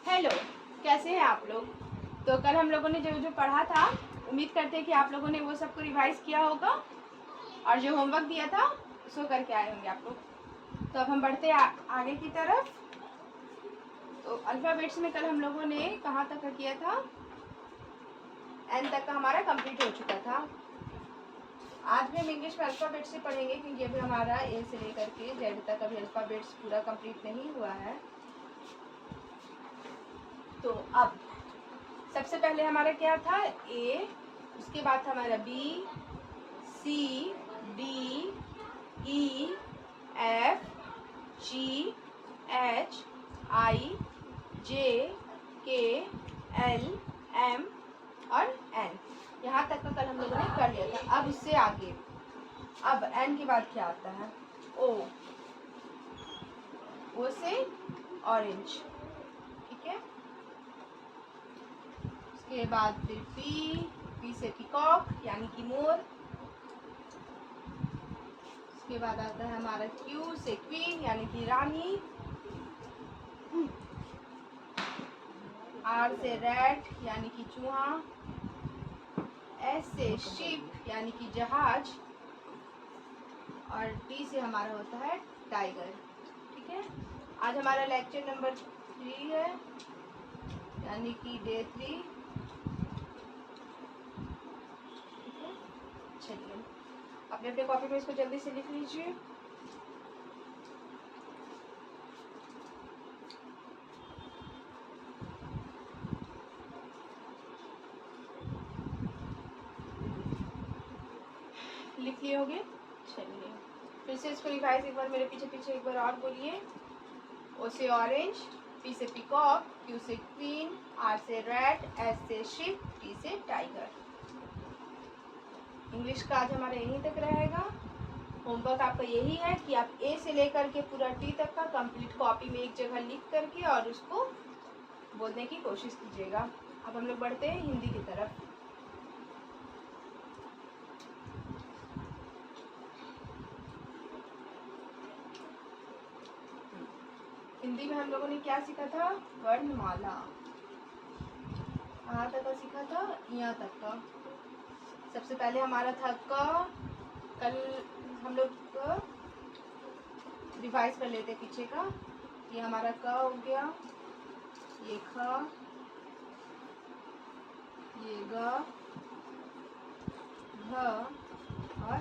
Hello, कैसे हैं आप लोग। तो कल हम लोगों ने जो जो पढ़ा था, उम्मीद करते हैं कि आप लोगों ने वो सबको रिवाइज किया होगा और जो होमवर्क दिया था उसको करके आए होंगे आप लोग। तो अब हम बढ़ते हैं आगे की तरफ। तो अल्फ़ाबेट्स में कल हम लोगों ने कहाँ तक का किया था, एन तक का हमारा कंप्लीट हो चुका था। आज भी हम इंग्लिश में अल्फ़ाबेट्स से पढ़ेंगे क्योंकि अभी हमारा ए से लेकर के जेड तक अभी अल्फ़ाबेट्स पूरा कंप्लीट नहीं हुआ है। तो अब सबसे पहले हमारा क्या था, ए, उसके बाद था हमारा बी, सी, डी, ई, एफ, जी, एच, आई, जे, के, एल, एम और एन। यहाँ तक का कल हम लोगों ने कर लिया था। अब इससे आगे, अब एन के बाद क्या आता है, ओ, ओ से ऑरेंज, ठीक है। उसके बाद फिर पी से पीकॉक यानी कि मोर। उसके बाद आता है हमारा क्यू से क्वीन यानी कि रानी। आर से रैट यानी कि चूहा। एस से शिप यानी कि जहाज। और टी से हमारा होता है टाइगर, ठीक है। आज हमारा लेक्चर नंबर 3 है यानी कि डे 3, ठीक है। चलिए अपने अपने कॉपी में इसको जल्दी से लिख लीजिए। लिख लिए होगे। चलिए फिर से इसको रिवाइज एक बार मेरे पीछे पीछे एक बार और बोलिए। ओ से ऑरेंज, पी से पीकॉक, क्यू से क्वीन, आर से रैट, एस से शिप, टी से टाइगर। इंग्लिश का आज हमारा यहीं तक रहेगा। होमवर्क आपका यही है कि आप ए से लेकर के पूरा टी तक का कंप्लीट कॉपी में एक जगह लिख करके और उसको बोलने की कोशिश कीजिएगा। अब हम लोग बढ़ते हैं हिंदी की तरफ। हिंदी में हम लोगों ने क्या सीखा था, वर्णमाला। कहाँ तक का सीखा था, यहाँ तक का। सबसे पहले हमारा था क। कल हम लोग रिवाइज कर लेते पीछे का। ये हमारा क हो गया, ये ख, ये ग, घ और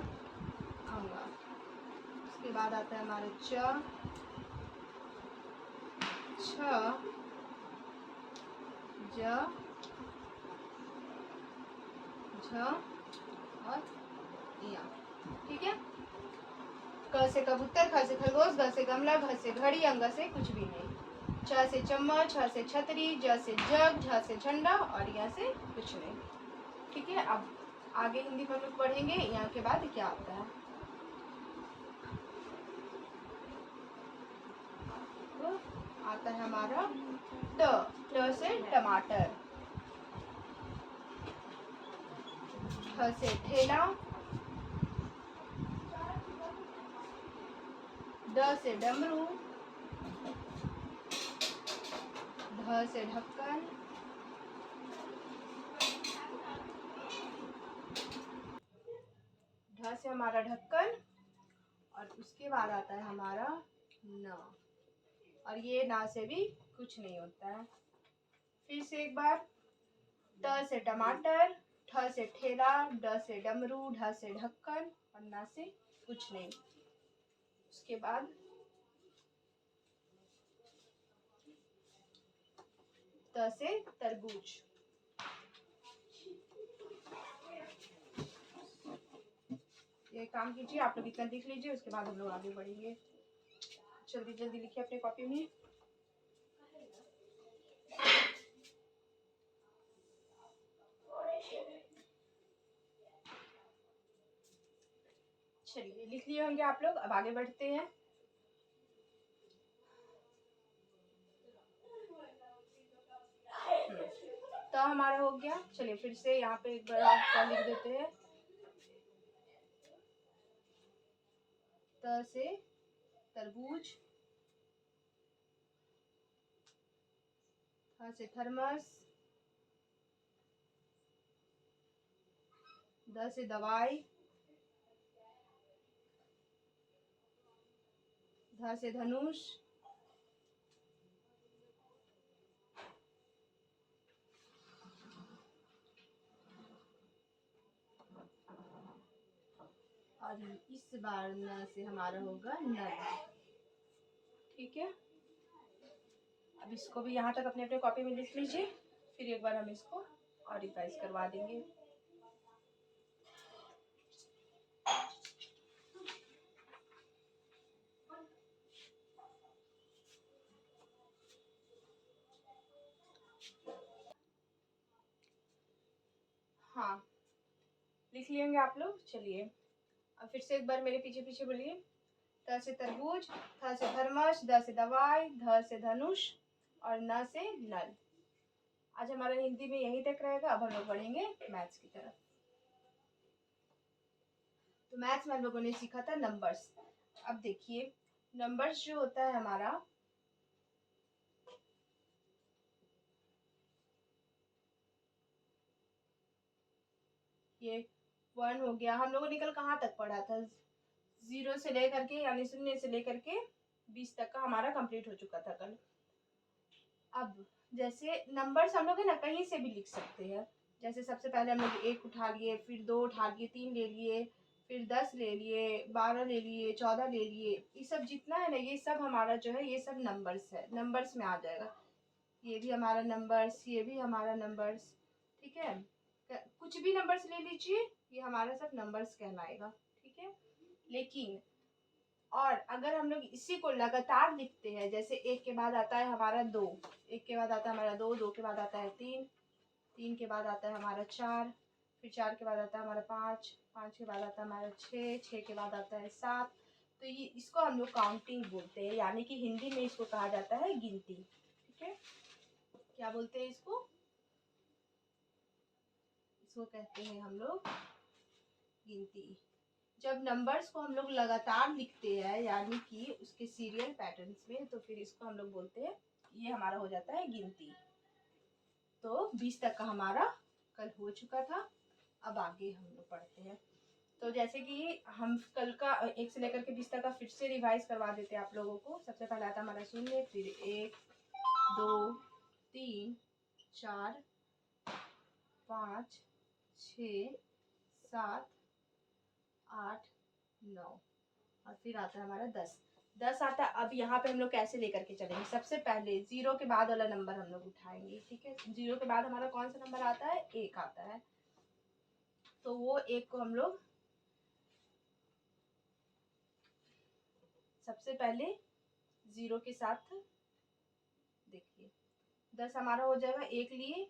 अंगा। उसके बाद आता है हमारा च, छ, ज, झ और या, ठीक है। क से कबूतर, ख से खरगोश, ग से गमला, घ से घड़ी, अंग से कुछ भी नहीं। छ से चम्मच, छ से छतरी, ज से जग, झ से झंडा और यहाँ से कुछ नहीं, ठीक है। अब आगे हिंदी में हम लोग पढ़ेंगे यहाँ के बाद क्या आता है। तो आता है हमारा ट, ट से टमाटर। ठ से ठेला, ड से डमरू, ढ से ढक्कन, ढ से हमारा ढक्कन और उसके बाद आता है हमारा न, और ये ना से भी कुछ नहीं होता है। फिर से एक बार, ट से टमाटर, ठ से ठेला, ड से डमरू, ढ से ढक्कन और ना से कुछ नहीं। उसके बाद त से तरबूज। ये काम कीजिए, आप लोग इतना लिख लीजिए, उसके बाद हम लोग आगे बढ़ेंगे। जल्दी जल्दी लिखिए अपने कॉपी में। चलिए लिख लिए होंगे आप लोग, अब आगे बढ़ते हैं। तो हमारा हो गया। चलिए फिर से यहाँ पे एक बार आप लिख देते हैं। त से तरबूज, थ से थर्मस, द से दवाई, ध से धनुष, और इस बार न से हमारा होगा नल। ठीक है, अब इसको भी यहाँ तक अपने अपने कॉपी में लिख लीजिए, फिर एक बार हम इसको और रिवाइज करवा देंगे। हाँ, लिख लेंगे आप लोग। चलिए अब फिर से एक बार मेरे पीछे पीछे बोलिए। त से तरबूज, थ से थर्मस, द से दवाई, ध से धनुष और न से नल। आज हमारा हिंदी में यही तक रहेगा। अब हम लोग बढ़ेंगे मैथ्स की तरफ। तो मैथ्स में हम लोगों ने सीखा था नंबर्स। अब देखिए नंबर्स जो होता है हमारा, ये 1 हो गया। हम लोगों ने कल कहाँ तक पढ़ा था? 0 से लेकर के यानी 0 से लेकर के 20 तक का हमारा कंप्लीट हो चुका था कल। अब जैसे नंबर्स हम लोग है ना कहीं से भी लिख सकते हैं। जैसे सबसे पहले हम लोग 1 उठा लिए, फिर 2 उठा लिए, 3 ले लिए, फिर 10 ले लिए, 12 ले लिए, 14 ले लिए। ये सब जितना है ना, ये सब हमारा जो है ये सब नंबर्स है, नंबर्स में आ जाएगा। ये भी हमारा नंबर्स, ये भी हमारा नंबर्स। ठीक है, कुछ भी नंबर्स ले लीजिए, ये हमारा सब नंबर्स कहलाएगा। ठीक है, लेकिन और अगर हम लोग इसी को लगातार लिखते हैं, जैसे 1 के बाद आता है हमारा 2, 1 के बाद आता है हमारा 2, 2 के बाद आता है 3, 3 के बाद आता है हमारा 4, फिर 4 के बाद आता है हमारा 5, 5 के बाद आता है हमारा 6, 6 के बाद आता है 7। तो ये इसको हम लोग काउंटिंग बोलते हैं, यानी कि हिंदी में इसको कहा जाता है गिनती। ठीक है, क्या बोलते हैं इसको? इसको कहते हैं हम लोग गिनती। जब नंबर्स को हम लोग लगातार लिखते हैं यानी कि उसके सीरियल पैटर्न्स में, तो फिर इसको हम लोग बोलते हैं, ये हमारा हो जाता है गिनती। तो 20 तक का हमारा कल हो चुका था। अब आगे हम लोग पढ़ते हैं। तो जैसे कि हम कल का 1 से लेकर के 20 तक का फिर से रिवाइज करवा देते हैं आप लोगों को। सबसे पहले आता हमारा 0, फिर 1, 2, 3, 4, 5, 6, 7, 8, 9 और फिर आता है हमारा 10। 10 आता है। अब यहाँ पे हम लोग कैसे लेकर के चलेंगे? सबसे पहले 0 के बाद वाला नंबर हम लोग उठाएंगे। ठीक है, 0 के बाद हमारा कौन सा नंबर आता है? 1 आता है। तो वो 1 को हम लोग सबसे पहले 0 के साथ, देखिए 10 हमारा हो जाएगा 1 लिए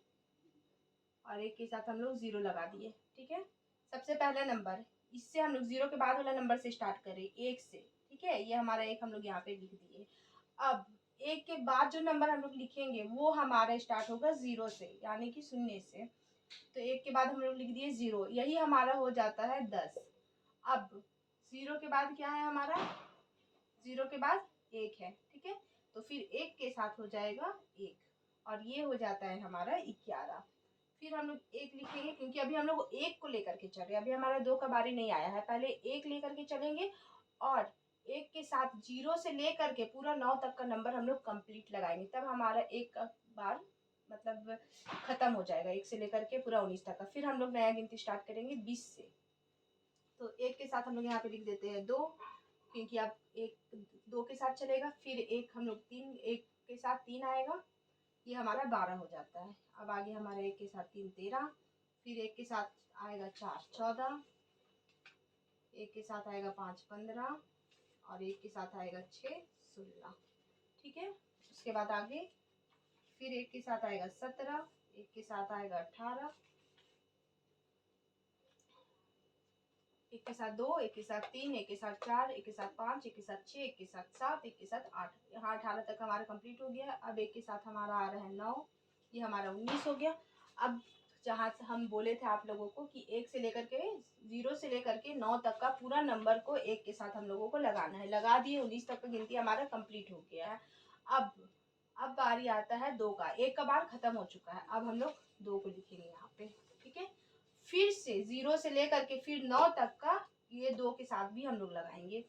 और 1 के साथ हम लोग 0 लगा दिए। ठीक है, सबसे पहला नंबर, इससे हम लोग 0 के बाद वाला नंबर से स्टार्ट करें, 1 से। ठीक है, ये हमारा 1 हम लोग यहाँ पे लिख दिए। अब 1 के बाद जो नंबर हम लोग लिखेंगे वो हमारा स्टार्ट होगा 0 से, यानी कि 0 से। तो 1 के बाद हम लोग लिख दिए 0, यही हमारा हो जाता है 10। अब 0 के बाद क्या है हमारा? 0 के बाद 1 है। ठीक है, तो फिर 1 के साथ हो जाएगा 1 और ये हो जाता है हमारा 11। फिर हम लोग 1 लिखेंगे, क्योंकि अभी हम लोग 1 को लेकर के चल रहे हैं, अभी हमारा 2 का बारी नहीं आया है। पहले 1 लेकर के चलेंगे और 1 के साथ 0 से लेकर के पूरा 9 तक का नंबर हम लोग कंप्लीट लगाएंगे, तब हमारा 1 का बार मतलब खत्म हो जाएगा, 1 से लेकर के पूरा 19 तक का। फिर हम लोग नया गिनती स्टार्ट करेंगे 20 से। तो 1 के साथ हम लोग यहाँ पे लिख देते हैं 2, क्योंकि अब 1 2 के साथ चलेगा। फिर 1 हम लोग 3, 1 के साथ 3 आएगा, ये हमारा 12 हो जाता है। अब आगे हमारा 1 के साथ 3 13, फिर 1 के साथ आएगा 4 14, 1 के साथ आएगा 5 15 और 1 के साथ आएगा 6 16। ठीक है, उसके बाद आगे फिर 1 के साथ आएगा 17, 1 के साथ आएगा 18, 1 के साथ 2, 1 के साथ 3, 1 के साथ 4, 1 के साथ 5, 1 के साथ 6, 1 के साथ 7, 1 के साथ 8। यहाँ 18 तक हमारा कंप्लीट हो गया। अब 1 के साथ हमारा आ रहा है 9, ये हमारा 19 हो गया। अब जहाँ से हम बोले थे आप लोगों को कि 1 से लेकर के 0 से लेकर के 9 तक का पूरा नंबर को 1 के साथ हम लोगों को लगाना है, लगा दिए। 19 तक का गिनती हमारा कंप्लीट हो गया है। अब अब बारी आता है 2 का। 1 का बार खत्म हो चुका है, अब हम लोग 2 को लिखेंगे यहाँ पे, ठीक है। फिर से 0 से लेकर के फिर 9 तक का ये 2 के साथ भी हम लोग लगाएंगे।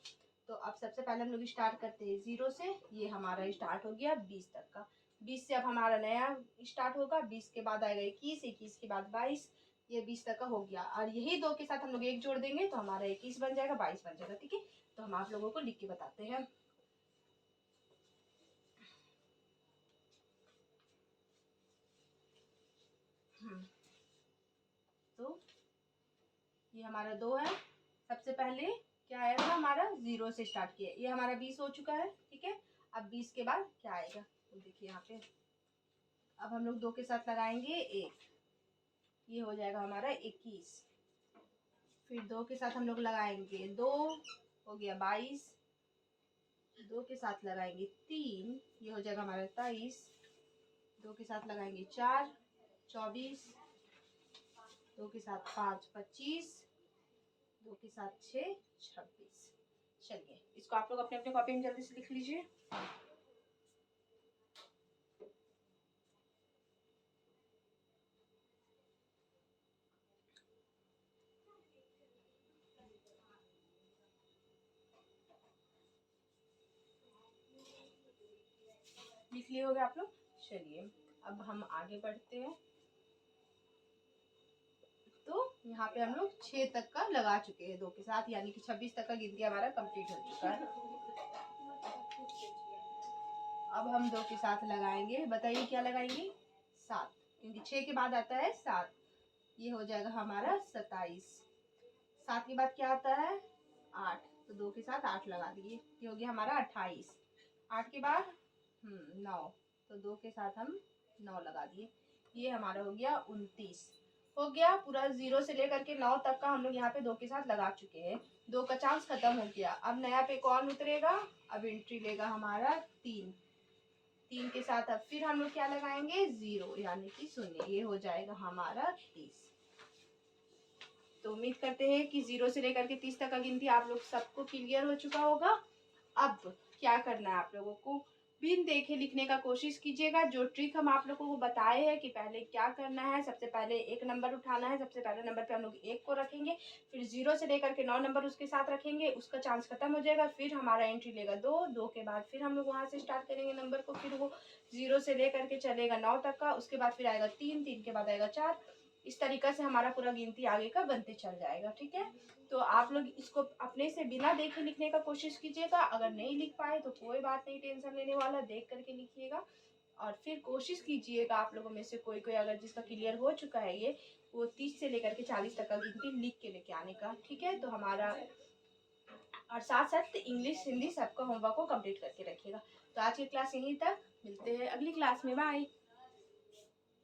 तो अब सबसे पहले हम लोग स्टार्ट करते हैं 0 से, ये हमारा स्टार्ट हो गया 20 तक का। 20 से अब हमारा नया स्टार्ट होगा, 20 के बाद आएगा 21, 21 के बाद 22, ये 20 तक का हो गया। और यही 2 के साथ हम लोग 1 जोड़ देंगे तो हमारा 21 बन जाएगा, 22 बन जाएगा, ठीक है। तो हम आप लोगों को लिख के बताते हैं। तो ये हमारा 2 है। सबसे पहले क्या आया था हमारा, 0 से स्टार्ट किया, ये हमारा 20 हो चुका है, ठीक है। अब 20 के बाद क्या आएगा तो देखिए यहाँ पे, अब हम लोग 2 के साथ लगाएंगे 1, ये हो जाएगा हमारा 21। फिर 2 के साथ हम लोग लगाएंगे 2, हो गया 22। 2 के साथ लगाएंगे 3, ये हो जाएगा हमारा 23। 2 के साथ लगाएंगे 4, 24। 2 के साथ 5, 25। 2 के साथ 6, 26। चलिए इसको आप लोग अपने अपने कॉपी में जल्दी से लिख लीजिए। लिख लिए होगे आप लोग। चलिए अब हम आगे बढ़ते हैं। तो यहाँ पे हम लोग 6 तक का लगा चुके हैं 2 के साथ, यानी कि 26 तक का गिनती हमारा कंप्लीट हो चुका है। अब हम 2 के साथ लगाएंगे, बताइए क्या लगाएंगे, 7, क्योंकि 6 के बाद आता है 7, ये हो जाएगा हमारा 27। 7 के बाद क्या आता है 8, तो 2 के साथ 8 लगा दिए, ये हो गया हमारा 28। 8 के बाद 9, तो 2 के साथ हम 9 लगा दिए, ये हमारा हो गया 29। हो गया पूरा 0 से लेकर के 9 तक का हम लोग यहाँ पे 2 के साथ लगा चुके हैं। 2 का चांस खत्म हो गया, अब नया पे कौन उतरेगा, अब एंट्री लेगा हमारा 3। 3 के साथ अब फिर हम लोग क्या लगाएंगे 0, यानी कि 0, ये हो जाएगा हमारा 30। तो उम्मीद करते हैं कि 0 से लेकर के 30 तक का गिनती आप लोग सबको क्लियर हो चुका होगा। अब क्या करना है आप लोगों को, बिन देखे लिखने का कोशिश कीजिएगा। जो ट्रिक हम आप लोगों को बताए हैं कि पहले क्या करना है, सबसे पहले 1 नंबर उठाना है, सबसे पहले नंबर पे हम लोग 1 को रखेंगे, फिर 0 से लेकर के 9 नंबर उसके साथ रखेंगे, उसका चांस खत्म हो जाएगा, फिर हमारा एंट्री लेगा 2। 2 के बाद फिर हम लोग वहाँ से स्टार्ट करेंगे नंबर को, फिर वो 0 से लेकर के चलेगा 9 तक का, उसके बाद फिर आएगा 3, 3 के बाद आएगा 4। इस तरीका से हमारा पूरा गिनती आगे का बनते चल जाएगा, ठीक है। तो आप लोग इसको अपने से बिना देखे लिखने का कोशिश कीजिएगा। अगर नहीं लिख पाए तो कोई बात नहीं, टेंशन लेने वाला, देख करके लिखिएगा। और फिर कोशिश कीजिएगा आप लोगों में से कोई कोई अगर जिसका क्लियर हो चुका है ये, वो 30 से लेकर के 40 तक का गिनती लिख के लेके आने का, ठीक है। तो हमारा और साथ साथ इंग्लिश हिंदी सबका होमवर्क को कंप्लीट करके रखिएगा। तो आज की क्लास यहीं तक, मिलते हैं अगली क्लास में, बाय।